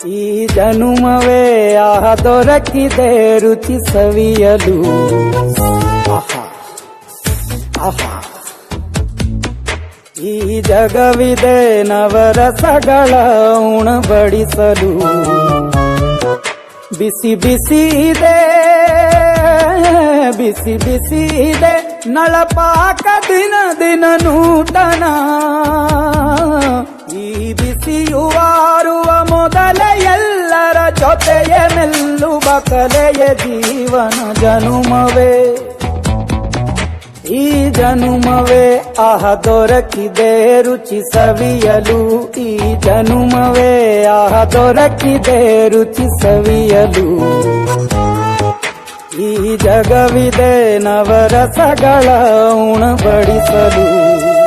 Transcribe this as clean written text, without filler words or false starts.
ಈ ಜನುಮವೇ ಆಹ ದೊರಕಿದೆ ರುಚಿ ಸವಿಯಲು. ಆಹಾ ಆಹಾ ಈ ಜಗವಿದೆ ನವರಸಗಳ ಉಣಬಡಿಸಲು. ಬಿಸಿ ಬಿಸಿ ಇದೆ ಬಿಸಿ ಬಿಸಿ ಇದೆ ನಳಪಾಕ ದಿನ ದಿನ ನೂತನ. ಈ ಬಿಸಿಯುವಾರುವ ಮೊದಲೇ ಎಲ್ಲರ ಜೊತೆಯ ಮೆಲ್ಲುವ ಕಲೆಯ ಜೀವನ ಜನುಮವೇ. ಈ ಜನುಮವೇ ಆಹ ದೊರಕಿದೆ ರುಚಿ ಸವಿಯಲು. ಈ ಜನುಮವೇ ಆಹ ದೊರಕಿದೆ ರುಚಿ ಸವಿಯಲು. ಈ ಜಗವಿದೆ ನವರಸಗಳ ಉಣಬಡಿಸಲು.